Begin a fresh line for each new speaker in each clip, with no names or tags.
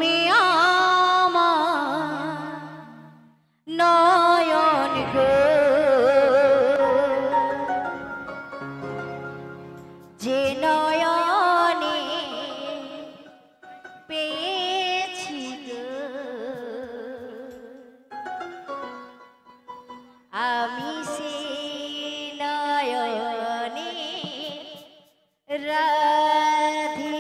তুমি আমার নয়ন গো, যে নয়নে পেয়েছি গো আমি সেই নয়নে রাধে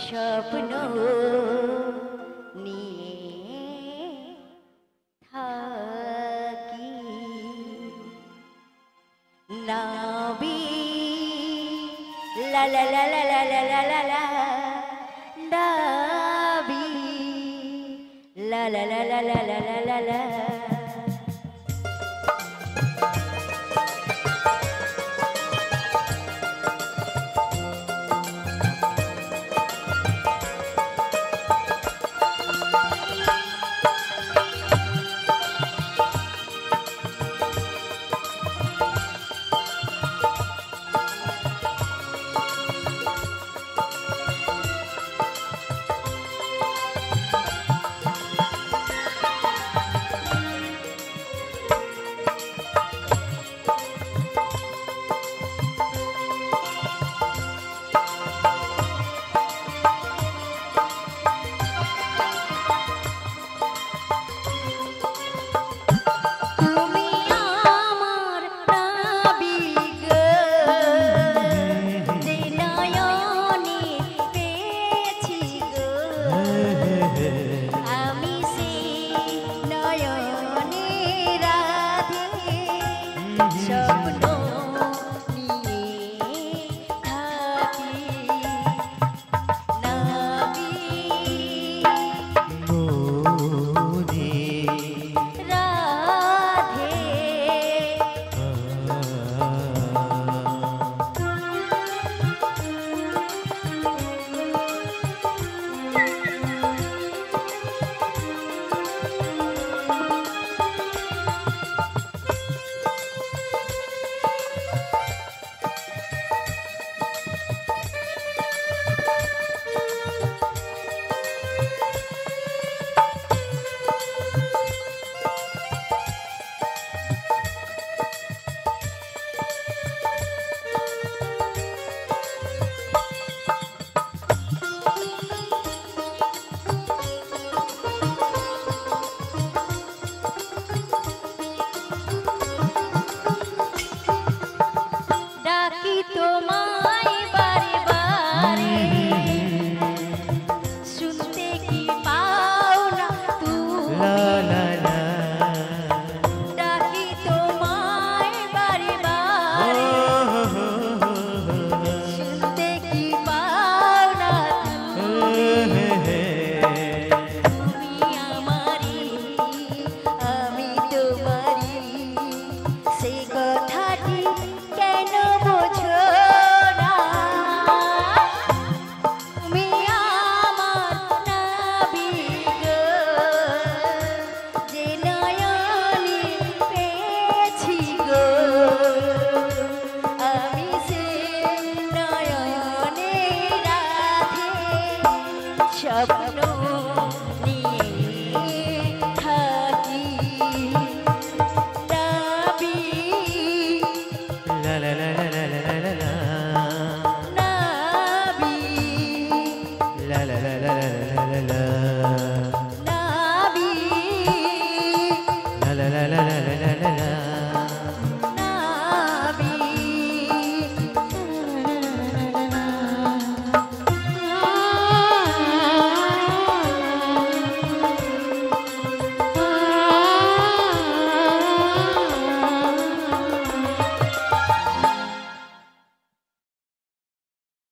স্বপ্ন নিয়ে থাকি নাবি লা লা লা লা লা লা লা লা লা নাবি লা লা লা লা লা লা লা লা লা।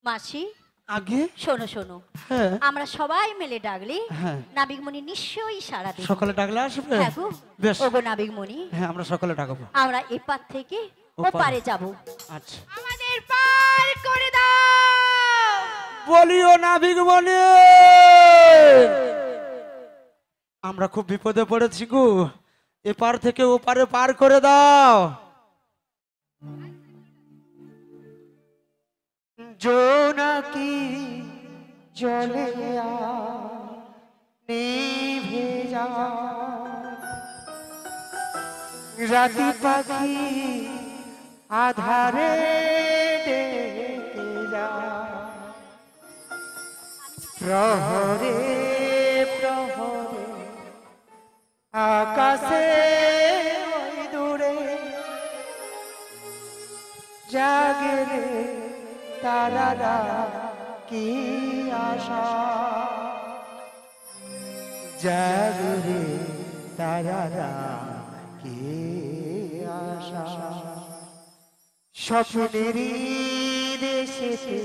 মাসি
আগে
শোনো শোনো, আমরা সবাই মিলে ডাকলে নাবিকমণি নিশ্চয়ই সারা দেবে।
সকালে ডাকলে আসবে?
হ্যাঁ গো, বেশ। ওগো নাবিকমণি,
হ্যাঁ আমরা সকালে ডাকবো।
আমরা এপার থেকে ওপারে যাব।
আচ্ছা,
আমাদের পার করে দাও।
বলিও নাবিকমণি, আমরা খুব বিপদে পড়েছি গো, এপার থেকে ওপারে পার করে দাও। জোনাকি জলে নিভে যায় রাতি পাখি আধারে ডেকে যায় প্রহরে প্রহরে আকাশে ওই দূরে জাগে রে তারারা কি আশা জাগে রে তারারা কি আশা স্বপ্নেরই দেশেতে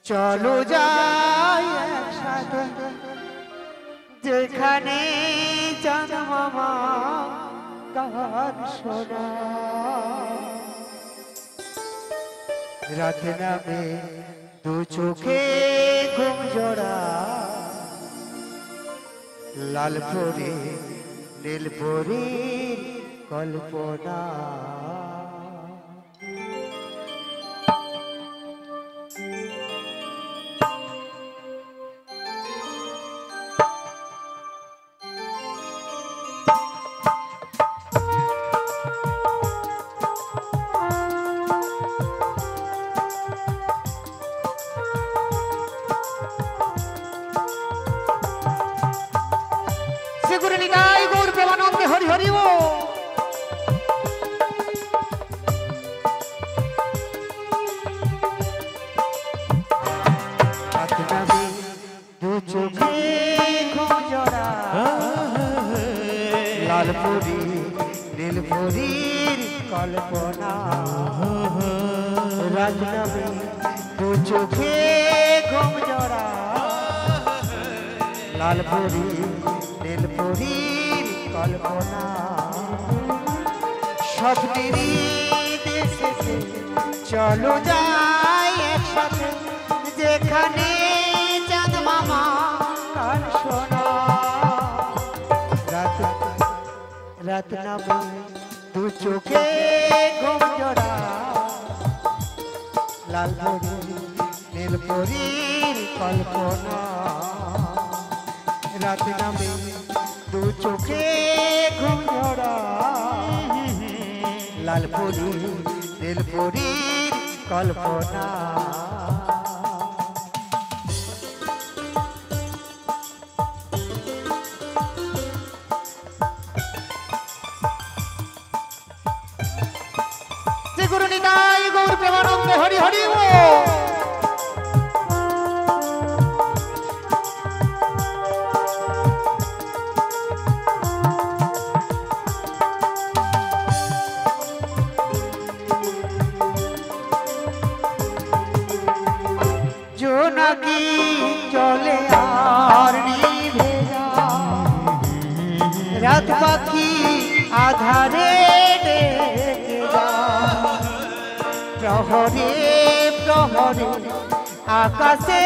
চলো যাই একসাথে যেখানে চাঁদ মামা গান শোনা রাত নামে দু চোখে ঘুম জোড়া লাল পরে নীল পরে কল্পনা গুরু নিতাই গৌর প্রেমানন্দে হরি হরি ও আপনারে দু চোখে ঘুম জোড়া লাল পরি নীল পরির কল্পনা রাজনবী দু চোখে ঘুম জোড়া লাল পরি নীল পরির কল্পনা স্বপ্নেরই দেশেতে চলো যাই একসাথে যেখানে চাঁদ মামা গান শোনা রাত নামে দু চোখে ঘুম জোড়া লাল পরি নীল পরির কল্পনা রাত নামে দু চোখে ঘুম জোড়া লাল পরি নীল পরির কল্পনা শ্রী গুরু নিতাই গৌর প্রেমানন্দে হরি হরি ও নাকি চলে আর নিভে রাত পাখি আধারে ডেকে প্রহরে প্রহরে আকাশে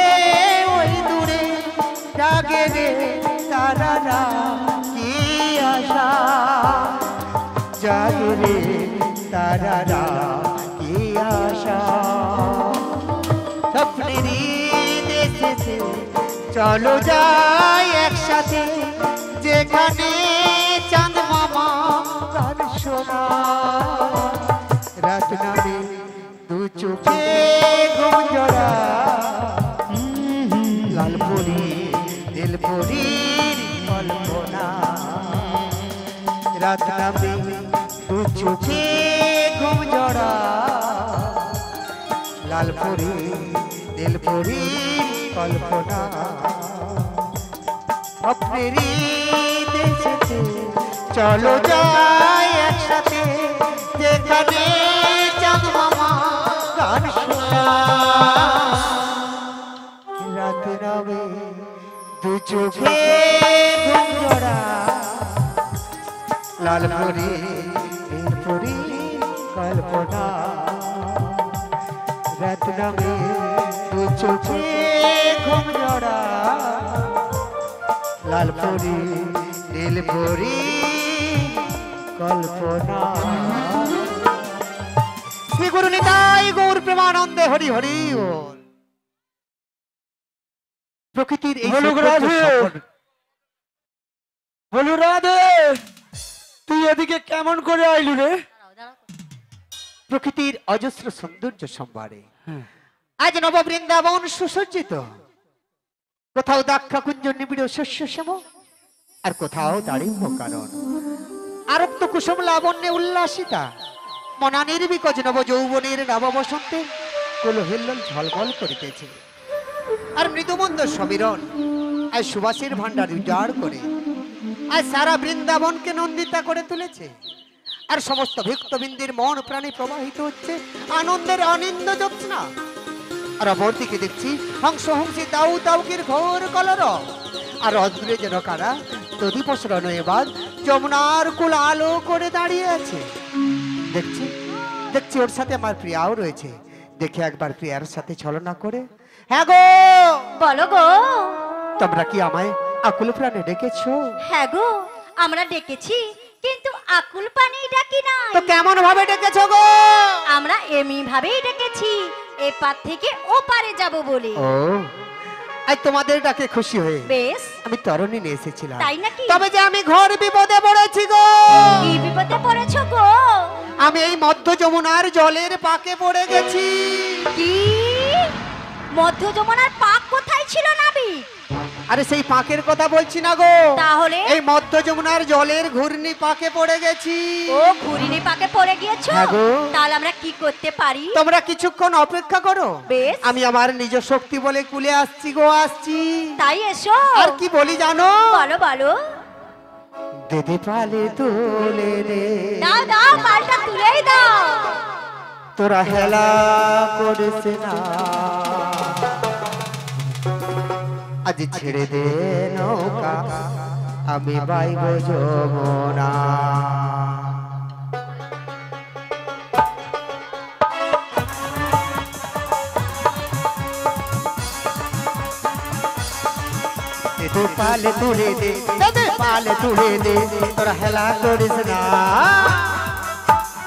ওই দূরে জাগে রে তারারা কি আশা জাগে রে তারারা কি আশা স্বপ্নেরই দেশেতে চলো যাই একসাথে যেখানে চাঁদ মামা গান শোনা রাত নামে দু চোখে ঘুম জোড়া লাল পরি নীল পরির কল্পনা রাত নামে দু চোখে ঘুম জোড়া লাল পরি নীল পরির কল্পনা স্বপ্নেরই দেশেতে চলো যাই একসাথে যেখানে চাঁদ মামা গান শোনা রাত নামে দু চোখে ঘুম জোড়া লাল পরি নীল পরির কল্পনা রাত নামে দু চোখে ঘুম জোড়া লাল পরি নীল পরি কল্পনা শ্রী গুরু নিতাই গৌর প্রেমানন্দে হরি হরি ও।
প্রকৃতির এই
বলুক
সৌন্দর্য
রাধে।
সম্পন্ন
বলু রাধে, তুই এদিকে কেমন করে আইলু রে?
প্রকৃতির অজস্র সৌন্দর্য সম্ভারে আজ নব বৃন্দাবন সুসজ্জিত। কোথাও দাক্ষাকুঞ্জ নিবিড় শস্য শ্যাম, আর কোথাও দারিদ্র কারণ আরক্ত কুসুম লাবণ্যে উল্লাসিতা, মনা নির্বিকজ নব যৌবনের নব বসন্তে কোলহিল্লোল ঝলমল করিতেছে। আর মৃদুমন্দ সমীরণ আজ সুবাসের ভান্ডার উজাড় করে আজ সারা বৃন্দাবনকে নন্দিতা করে তুলেছে। আর সমস্ত ভক্তবৃন্দের মন প্রাণে প্রবাহিত হচ্ছে আনন্দের অনিন্দ জ্যোৎস্না। আর অপরদিকে দেখছি হংস হংসী দাউ দাউকের ঘোর কলর। আর অদূরে যেন কারা নদী প্রসরণ এবার যমুনার কুল আলো করে দাঁড়িয়ে আছে। দেখছি দেখছি ওর সাথে আমার প্রিয়াও রয়েছে। দেখে একবার প্রিয়ার সাথে ছলনা করে, হ্যাঁ গো
বলো গো।
তোমরা কি আমায় আকুল প্রাণে ডেকেছো?
হ্যাঁ গো, আমরা ডেকেছি, কিন্তু আকুল পানি ডাকি নাই।
তো কেমন ভাবে ডেকেছো গো?
আমরা এমনি ভাবেই ডেকেছি, এপার থেকে ও পারে যাব বলে।
ও, আজ তোমাদের ডাকে খুশি হয়ে
বেশ,
আমি তরণী নিয়ে এসেছিলাম।
তাই নাকি?
তবে যে আমি ঘোর বিপদে পড়েছি গো।
কি বিপদে পড়েছো গো?
আমি এই মধ্য যমুনার জলের পাকে পড়ে গেছি।
কি? মধ্য যমুনার পাক কোথায় ছিল নাবি?
আরে সেই পাকের কথা বলছি না গো,
তাহলে?
এই মধ্য যমুনার জলের ঘূর্ণি পাকে পড়ে গেছি।
ও, ঘুরিনি পাকে পড়ে গিয়েছো?
হ্যাঁ গো।
তাহলে আমরা কি করতে পারি?
তোমরা কিছুক্ষণ অপেক্ষা করো,
বেশ।
আমি আমার নিজ শক্তি বলে কুলে আসছি গো, আসছি।
তাই এসো।
আর কি বলি জানো?
বলো বলো।
দেদে পালে তোলে রে,
দাও দাও, পাল্টা তুলেই দাও।
তোরা হেলা করিস না, আজ ছেড়ে দে নৌকা, আমি বাইব যমুনা। দে পালে তুলে দে, দে পালে তুলে দে, তোরা হেলা করিস না,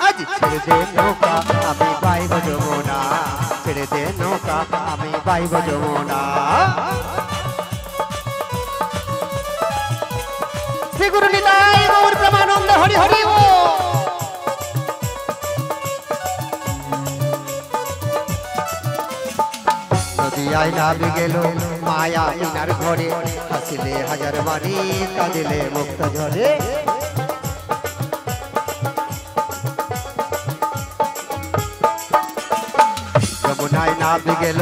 আজ ছেড়ে দে নৌকা, আমি বাইব যমুনা, ছেড়ে দে নৌকা, আমি বাইব যমুনা। শ্রী গুরু নিতাই গৌর প্রেমানন্দ হরি হরি ও। নদী আইলা গেল মায়া ইনার ঘরে, হাসিলে হাজার বাণী, কাঁদিলে মুক্ত ঝরে। যমুনায় নাবি গেল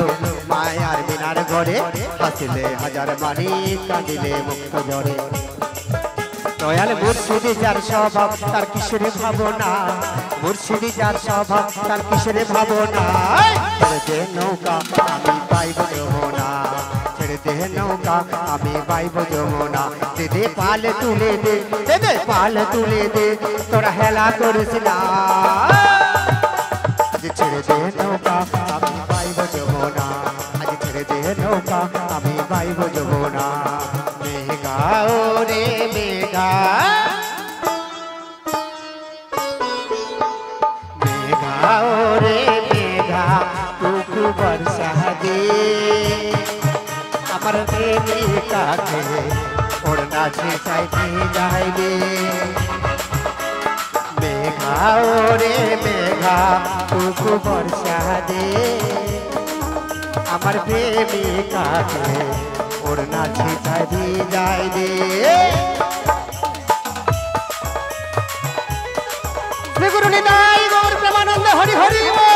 মায়ার মিনার ঘরে, হাসিলে হাজার বাণী, কাঁদিলে মুক্ত ঝরে। দয়াল মুর্শিদি যার স্বভাব, তার কিসের ভাবনা, মুর্শিদি যার স্বভাব, তার কিসের ভাবনা। ছেড়ে দে নৌকা, আমি পাইব যমুনা, ছেড়ে দে নৌকা, আমি পাইব যমুনা। দে পাল তুলে দে, দে পাল তুলে দে, তোরা হেলা করিস না, আজ ছেড়ে দে নৌকা, আমি পাইব যমুনা, আজ ছেড়ে দে নৌকা, আমি পাইব যমুনা। মেঘা রে মেঘা, মেঘা রে মেঘা, টুকু বর্ষা দে, আমার প্রেমিকাকে ওড়না ছেঁচাইতে যাইবে। মেঘা রে মেঘা, টুকু বর্ষা দে, আমার প্রেমিকাকে ওড়না ছেঁচাইতে যাইবে। শ্রী গুরু নিতাই গৌর প্রেমানন্দ হরি হরি ও।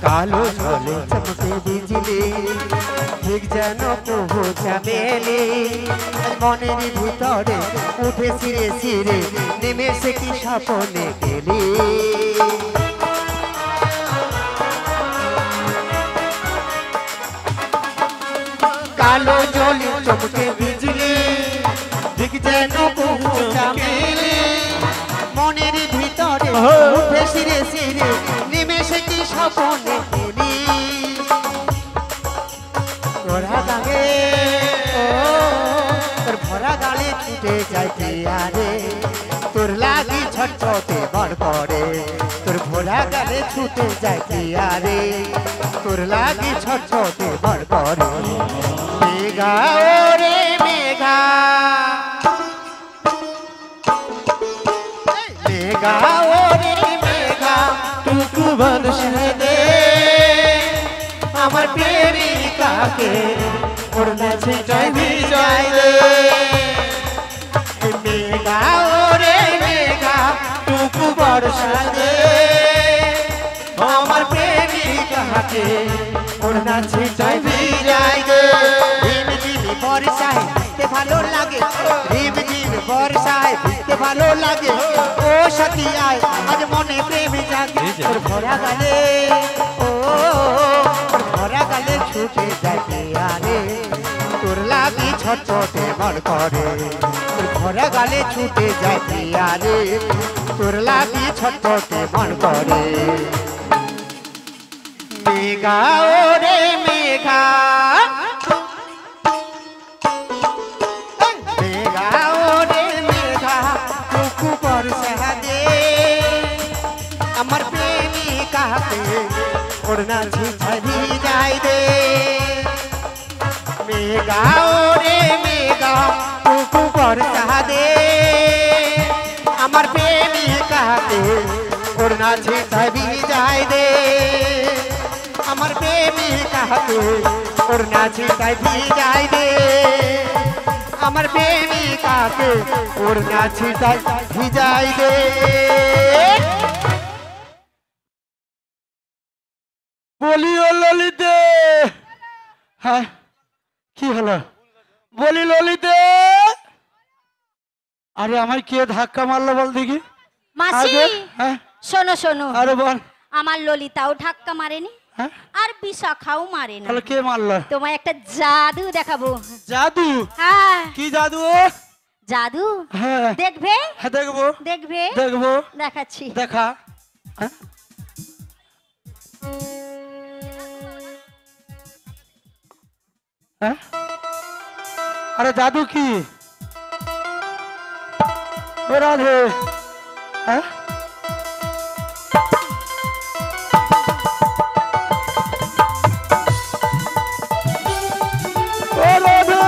কালো ঝলে চমকে বিজলি, ঠিক যেন প্রভু চামেলি, মনের ভিতরে উঠে সিরে সিরে, নেমেছে কি স্বপ্নে গেলি। কালো ঝলে চমকে বিজলি, ঠিক যেন কুকু চামেলি মনের ভিতরে উঠে সিরে সিরে নিমেষে কি স্বপনে এলি তোরা গালে তোর ভরা গালে ছুটে যায় পিয়ারে তোর লাগি ছটছটে বড় করে তোর ভরা গালে ছুটে যায় পিয়ারে তোর লাগি ছটছটে বড় করে মেঘা ওরে মেঘা মেঘা ওরে মেঘা টুকু বর্ষা দে আমার প্রেমিকাকে ওড়না ছিটাই ভিজাই দে মেঘা ওরে মেঘা টুকু বর্ষা দে আমার প্রেমিকাকে ওড়না ছিটাই ভিজাই দে ঝিম ঝিম বর্ষায় ভিজতে ভালো লাগে ঝিম ঝিম বর্ষায় ভিজতে ভালো লাগে ও সাথী আয় আজ মনে প্রেম জাগে তোর ভরা গালে ও তোর ভরা গালে ছুটে যায় পিয়ারে তোর লাগি ছটছটে মন করে তোর ভরা গালে ছুটে যায় পিয়ারে তোর লাগি ছটছটে মন করে মেঘা ওরে মেঘা মেঘা ওরে মেঘা টুকু বর্ষা দে আমার প্রেমিকাকে ওড়না ছিটাই ভিজাই দে মেঘা ওরে মেঘা টুকু বর্ষা দে আমার প্রেমিকাকে ওড়না ছিটাই ভিজাই দে আমার প্রেমিকাকে ওড়না ছিটাই ভিজাই দে আমার প্রেমিকাকে ওড়না ছিটাই ভিজাই দে
বলি ও ললিতে হ্যাঁ কি হলো বলি ললিতে আরে আমার কে ধাক্কা মারলো বল দেখি
মাসি
হ্যাঁ
শোনো শোনো
আরে বল
আমার ললিতাও ধাক্কা মারেনি
হ্যাঁ
আর বিশাখাও মারে না
তাহলে কে মারলো
তোমায় একটা জাদু দেখাবো
জাদু
হ্যাঁ
কি জাদু
জাদু
হ্যাঁ
দেখবে
হ্যাঁ দেখবো
দেখবে
দেখবো
দেখাচ্ছি
দেখা হ্যাঁ হ্যাঁ আরে জাদু কি ও রাধে হ্যাঁ ও রাধে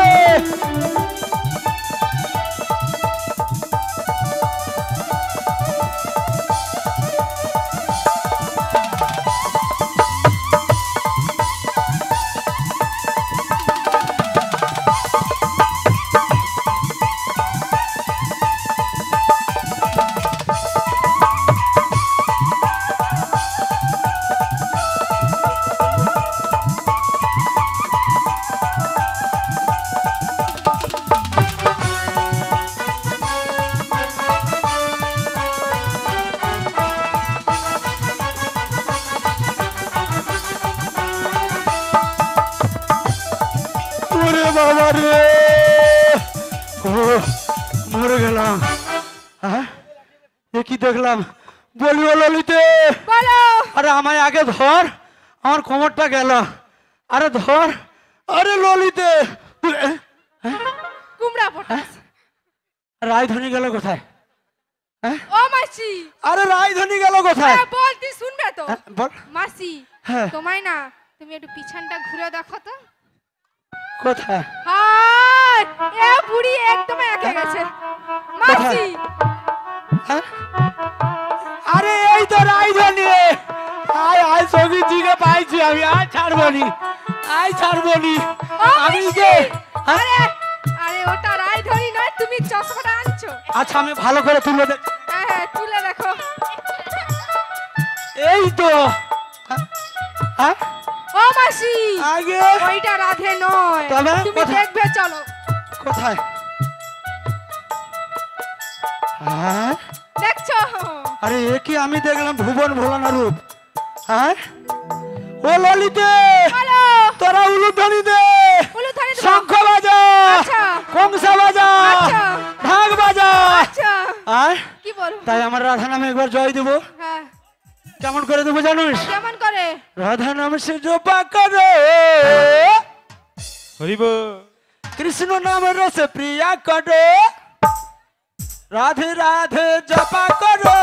বাবা রে ও মরে গেলাম হ্যাঁ এ কি দেখলাম বলি ও ললিতে
বলো
আরে আমায় আগে ধর আমার কোমরটা গেল আরে ধর আরে ললিতে
কুমড়া পটাস
রায়ধনী গেল কোথায় হ্যাঁ
ও মাসি
আরে রায়ধনী গেল কোথায়
হ্যাঁ বলতি শুনবে তো
বল
মাসি
হ্যাঁ
তোমায় না তুমি একটু পিছনটা ঘুরে দেখো তো
কোথায়
হায় এ বুড়ি একদম একে গেছে মাসি
হ্যাঁ আরে এই তো রায়ধনী আয় আয় সবিজিকে পাইছি আমি আর ছাড়বনি আয় ছাড়বনি
ও
আমি
মাসি!
যে
আরে আরে ওটা রায়ধনী নয় তুমি চশমাটা আনছো
আচ্ছা আমি ভালো করে তুলে দেখ
হ্যাঁ হ্যাঁ তুলে দেখো
এই তো হ্যাঁ
ও মাসি
আগে
ওইটা রাধে নয়
তবে
তুমি
কোথায়?
দেখবে চলো
কোথায় হ্যাঁ
দেখছো
আরে এ কি আমি দেখলাম ভুবন ভোলানা রূপ হ্যাঁ ও ললিতে
হ্যালো
তোরা উলুধ্বনি দে
উলুধ্বনি
শঙ্খ বাজা,
আচ্ছা।
কংসা বাজা,
আচ্ছা।
ঢাক বাজা।
আচ্ছা
আর
কি বল?
তাই আমার রাধা নামে একবার জয় দেবো।
হ্যাঁ
কেমন করে দেবো জানিস?
কেমন করে?
রাধা নাম সে জপা করে,
হরিব
কৃষ্ণ নাম রস প্রিয়া করো, রাধে রাধে জপা করো,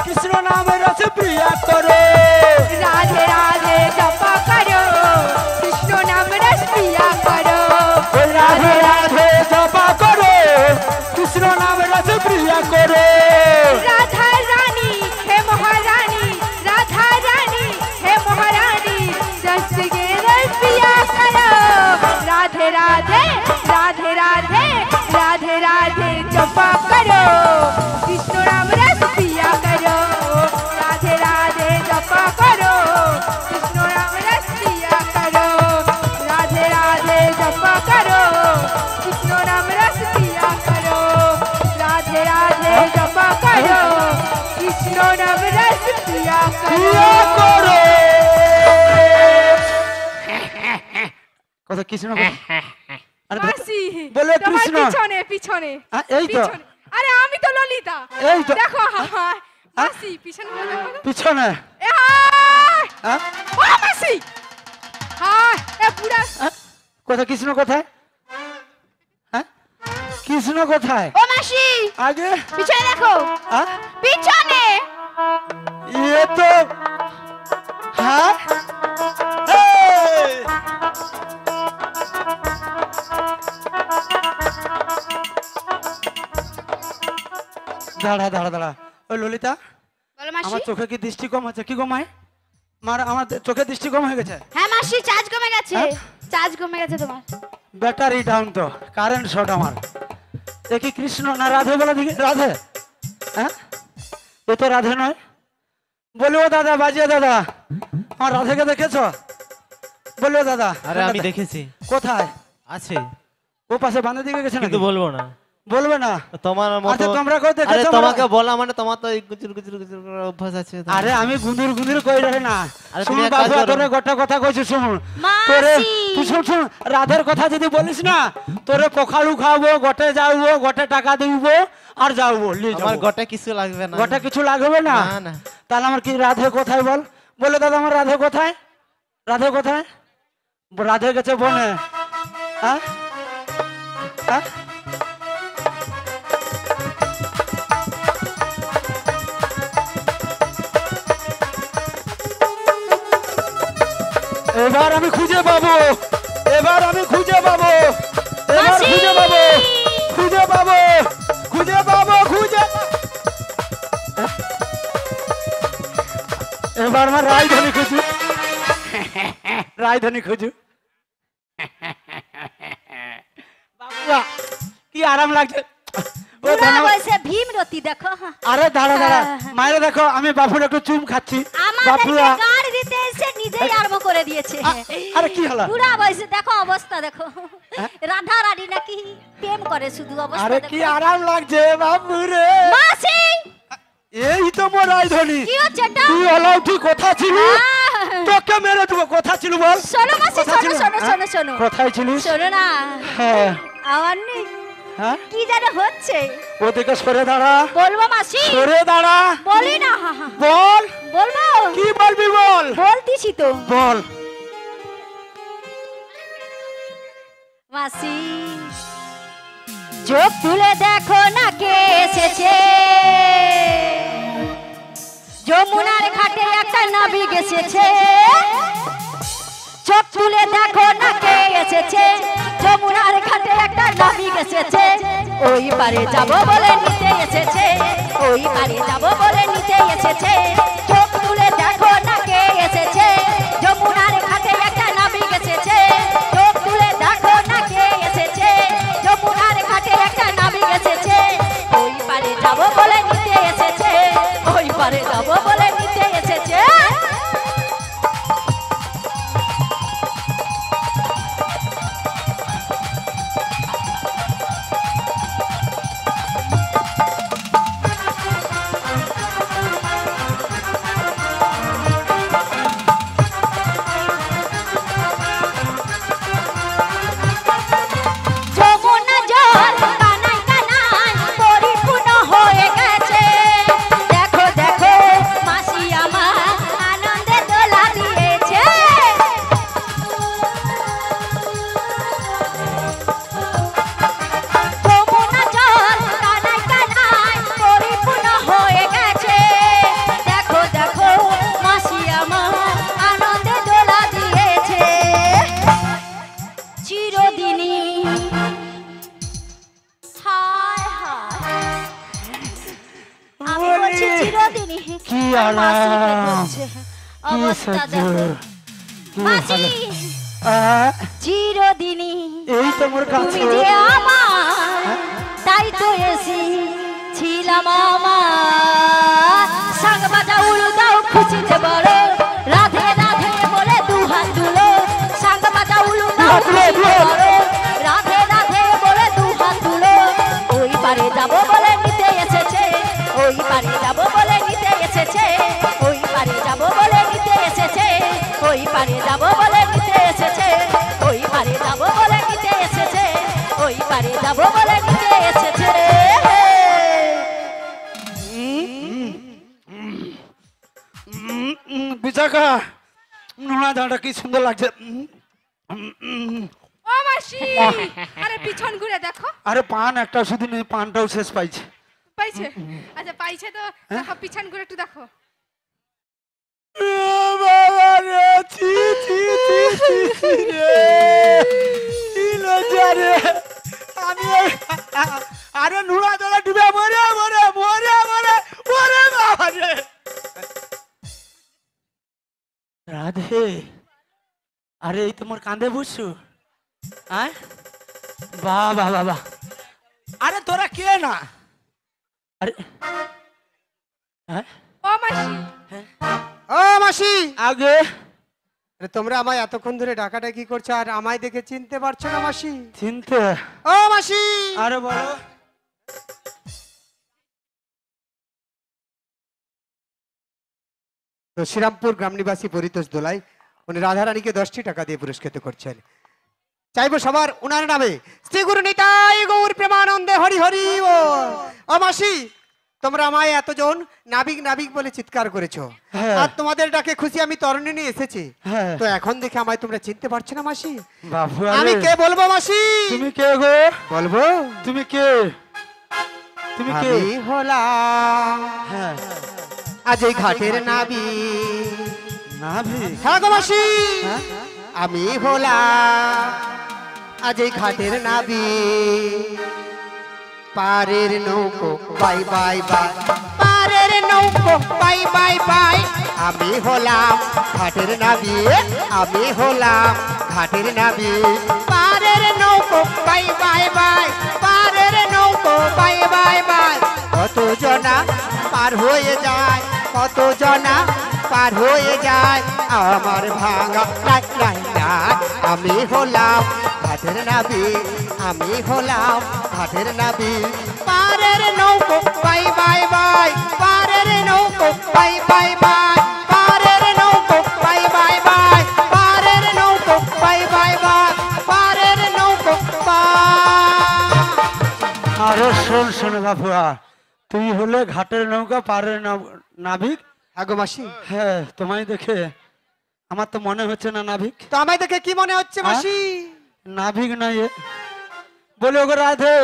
কৃষ্ণ নাম রস প্রিয়া করো।
রাধে রাধে জপা করো, কৃষ্ণ নাম রস প্রিয়া করো।
ওই রাধে রাধে জপা করো, কৃষ্ণ নাম রস প্রিয়া করো।
রাধা রানী হে মহারানী, রাধা রানী হে মহারানী, রস গে রস প্রিয়া করো। রাধে রাধে রাধে রাধে রাধে রাধে জপা করো, কৃষ্ণ নাম রস প্রিয়া করো। রাধে রাধে জপা করো, কৃষ্ণ নাম রস প্রিয়া করো। রাধে রাধে জপা করো, কৃষ্ণ নাম রস প্রিয়া করো। রাধে রাধে জপা করো, কৃষ্ণ নাম রস প্রিয়া
প্রিয়া
করো।
করো। কথা কৃষ্ণ কথা। আরে ধর-
মাসি
বলে
তোমার
কৃষ্ণ।
পিছনে পিছনে
এই তো।
পিছনে। আরে আমি তো ললিতা।
এই তো।
দেখো মাসি পিছনে ঘুরে দেখো তো।
পিছনে
এ হায়!
হ্যাঁ?
ও মাসি হায় এ পুরা
কথা কৃষ্ণ কোথায়? হ্যাঁ? কৃষ্ণ কোথায়?
ও মাসি
আগে
পিছনে দেখো,
হ্যাঁ?
পিছনে।
ये तो हाँ এই! দাঁড়া দাঁড়া দাঁড়া ওই ললিতা,
বলো মাসি।
আমার চোখে কি দৃষ্টি কম আছে? কি গো মাই? আমার চোখে দৃষ্টি কম হয়ে গেছে।
হ্যাঁ মাসি, চার্জ কমে গেছে,
হ্যাঁ?
চার্জ কমে গেছে তোমার।
ব্যাটারি ডাউন তো, কারেন্ট শর্ট আমার। এ কি কৃষ্ণ না রাধে বলা দেখি? রাধে? হ্যাঁ, এ তো রাধে নয়। বলি ও দাদা, বাজিয়ে দাদা, আমার রাধেকে দেখেছো? বলি ও দাদা।
আরে আমি দেখেছি,
কোথায়?
আছে,
ও পাশে বাঁধে দিকে গেছে নাকি?
কিন্তু বলবো না।
বলবে না?
তোমার মতো
আচ্ছা, তোমরা কেউ
আরে
দেখেছো?
তোমাকে বলা মানে তোমার তো এই গুজুর গুজুর গুজুর করার অভ্যাস আছে।
আরে আমি গুঁদুর গুঁদুর কই রে না।
আরে
শুন
তুমি এক
বাবু,
কাজ করো।
তোরে গোটা কথা কইছি শুন।
মাসি।
তোরে তুই শুন শুন, রাধের কথা যদি বলিস না, তোরে পখালু খাওয়াবো, গটে যাবো, গটে টাকা দিব আর যাবো, নিয়ে
আমার
যাবো।
গোটা কিছু লাগবে না।
গোটা কিছু লাগবে না?
না, না।
তাহলে আমার কি রাধে কোথায় বল? বলে দাদা আমার রাধে কোথায়? রাধে কোথায়? রাধে গেছে বনে। হ্যাঁ হ্যাঁ, এবার আমি খুঁজে পাবো, এবার আমি খুঁজে পাবো, এবার
মাসি!
খুঁজে পাবো, খুঁজে পাবো, খুঁজে পাবো, খুঁজে। এবার আমার রাজধানী খুঁজু, রাজধানী খুঁজু। বাবুয়া, কি আরাম লাগছে। ও
পুরা
ধন্যবাদ।
বয়সে ভীমরতি দেখো।
আরে দাঁড়া দাঁড়া,
হ্যাঁ।
মায়েরা দেখো আমি বাপুর একটু চুম খাচ্ছি।
আমাদেরকে
বাপুরা,
গাড়ি দিতে এসে নিজেই আরম্ভ করে দিয়েছে।
আরে কি হলো?
পুরা বয়সে দেখো অবস্থা দেখো।
হ্যাঁ?
রাধা রানী নাকি প্রেম করে শুধু, অবস্থা
আরে
দেখো।
কি আরাম লাগছে বাপুরে।
মাসি
এই তো মোর রাজধানী।
কি হচ্ছে এটা?
তুই অলৌকিক কথা ছিল,
আহ!
তোকে মেরে দেবো। কথা ছিল বল।
শোনো মাসি,
কথা
শোনো
ছিল?
শোনো
হ্যাঁ?
শোনো শোনো
কোথায় ছিলিস?
শোনো না,
হ্যাঁ
আমার নেই
হ্যাঁ,
কি যেন হচ্ছে।
ওদিকে সরে দাঁড়া,
বলবো মাসি?
সরে দাঁড়া।
বলি না,
বল,
বলবো,
কি বলবি বল।
বলতিছি তো
বল।
মাসি। চোখ তুলে দেখো না কে এসেছে, যমুনার ঘাটে একটা নাবিক এসেছে। চোখ তুলে দেখো না কে এসেছে, যমুনার ঘাটে একটা নাবিক এসেছে। ওই পারে যাব বলে নিতে এসেছে, ওই পারে যাব বলে নিতে এসেছে। চোখ তুলে দেখো না কে এসেছে, যমুনার ঘাটে একটা নাবিক এসেছে। চোখ তুলে দেখো না কে এসেছে, যমুনার ঘাটে একটা নাবিক এসেছে। ওই পারে যাব বলে নিতে এসেছে, ওই পারে যাব বলে নিতে এসেছে।
কি
আর মাসিকে
আরাম,
ধরছে।
কি
অবস্থা
সহ্য,
দেখো।
কি
মাসি
ভালো।
চিরদিনই
এই তো মোর
তুমি
কাছে
যে আমার, তাই তো এসি ছিলাম আমার। সাং বাজা উলু দাও খুশিতে বড়, রাধে রাধে বলে দু হাত তুলো। সাং বাজা উলু দাও খুশিতে বড়, রাধে রাধে বলে দু হাত তুলো। ওই পারে যাবো বলে নিতে এসেছে, ওই পারে যাবো বলে নিতে এসেছে, ওই পারে যাবো বলে নিতে এসেছে, ওই পারে যাবো বলে নিতে এসেছে, ওই পারে যাবো বলে নিতে এসেছে, ওই পারে যাবো বলে নিতে এসেছে।
বিশাখা নোনা দাঁড়া কি সুন্দর লাগছে।
ও মাসি আরে পিছন ঘুরে দেখো
আরে পান একটা শুধু নেই, পানটাও শেষ পাইছে।
পাইছে আচ্ছা পাইছে তো দেখো পিছন ঘুরে একটু দেখো
বাবা রে, ছি, ছি, ছি, ছি, ছি রে, কি লজ্জা রে। আমি আরে নোনা দাঁড়া ডুবে মরে মরে মরে মরে মরে বাবা রে। রাধে, আরে এই তোমার কাঁধে বসছো? হ্যাঁ, বাবা বাবা, আরে তোরা কে না? আরে হ্যাঁ,
ও মাসি
ও মাসি,
আগে
আরে তোমরা আমায় এতক্ষণ ধরে ডাকাডাকি করছো আর আমায় দেখে চিনতে পারছো না মাসি?
চিনতে,
ও মাসি,
আরে বলো।
তো শ্রীরামপুর গ্রাম নিবাসী পরিতোষ দোলাই উনি রাধারানীকে 10টি টাকা দিয়ে পুরস্কৃত করছেন। চাইবো সবার উনার নামে শ্রী গুরু নিতাই গৌর প্রেমানন্দে হরি হরি ও মাসি, তোমরা আমায় এতজন নাবিক নাবিক বলে চিৎকার করেছো,
হ্যাঁ।
আর তোমাদের ডাকে খুশি আমি তরণী নিয়ে এসেছি।
হ্যাঁ।
তো এখন দেখে আমায় তোমরা চিনতে পারছো না মাসি?
বাবু,
আমি কে বলবো মাসি?
তুমি কে গো?
বলবো,
তুমি কে? তুমি কে?
আমি হলাম
হ্যাঁ,
আজ এই ঘাটের নাবি।
নাভি।
হ্যাঁ গো মাসি,
হ্যাঁ?
আমি হলাম আজ এই ঘাটের নাবি। পারের নৌকো বাই বাই বাই, পারের নৌকো বাই বাই বাই। আমি হলাম ঘাটের নাবি, আমি হলাম ঘাটের নাবি। পারের নৌকো বাই বাই বাই, পারের নৌকো বাই বাই বাই। কত জনা পার হয়ে যায়, কত জনা পার হয়ে যায় আমার ভাঙা নাই নাই নাই। আমি হলাম ঘাটের নাবি, আমি হলাম ঘাটের নাবি। পারের নৌকো বাই বাই বাই, পারের নৌকো বাই বাই বাই, পারের নৌকো বাই বাই বাই, পারের নৌকো বাই বাই বাই, পারের নৌকো বাই।
আরে শোন শোন বাবুয়া, তুই হলে ঘাটের নৌকা পারের নাবিক।
আগো মাসি,
হ্যাঁ, তোমায় দেখে আমার তো মনে হচ্ছে না নাবিক।
তো আমায় দেখে কি মনে হচ্ছে মাসি?
নাবিক নাই এ। বলে ওগো রাধে,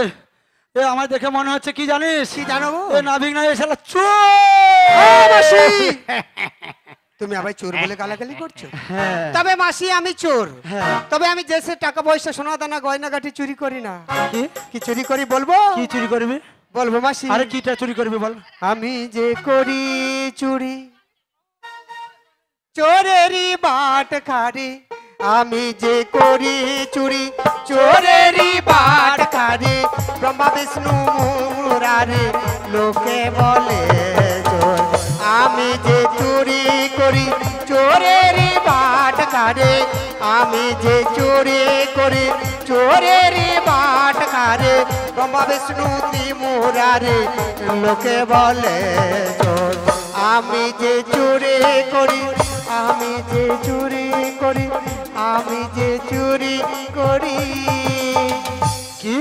এ আমার দেখে মনে হচ্ছে কি জানিস?
কি জানো গো?
এ নাবিক নাই, এ শালা
ও
চোর।
মাসি, তুমি আবার চোর বলে গালাগালি করছো?
হ্যাঁ,
তবে মাসি আমি চোর,
হ্যাঁ।
তবে আমি দেশের টাকা পয়সা সোনা দানা গয়না গাঠি চুরি করি না।
কি?
কি চুরি করি বলবো?
কি চুরি করবি?
বলবো মাসি,
আরে কিটা চুরি করবি বল?
আমি যে করি চুরি চোরেরই বাট খারি, আমি যে করি চুরি চোরেরই বাট খারি। ব্রহ্মা বিষ্ণু মুরারি লোকে বলে চোর, আমি যে চুরি করি চোরেরই বাট খারি, আমি যে চুরি করি চোরেরই বাট খারি। ব্রহ্মা বিষ্ণু মুরারি লোকে বলে চোর, আমি যে চুরি করি, আমি যে চুরি করি, আমি যে চুরি করি।
কি?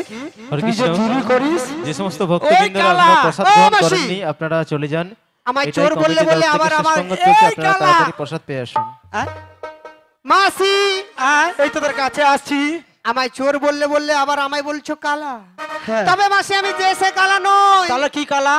হরে
তুই যে
কৃষ্ণ।
চুরি করিস?
যে সমস্ত ভক্তবৃন্দরা
কালা!
এখনো প্রসাদ
ও
গ্রহণ
মাসি!
করেননি আপনারা চলে যান।
আমায়
এটাই
চোর বললে
কমিটির
বলে
তরফ থেকে
আবার
শেষ
আমার
সংবাদ চলছে,
এই
আপনারা
কালা!
তাড়াতাড়ি প্রসাদ পেয়ে আসুন।
হ্যাঁ?
মাসি,
এই তোদের কাছে আসছি।
আমায় চোর বললে বললে আবার আমায় বলছো কালা।
হ্যাঁ।
তবে মাসি আমি যে সে কালা নই,
তাহলে কি কালা?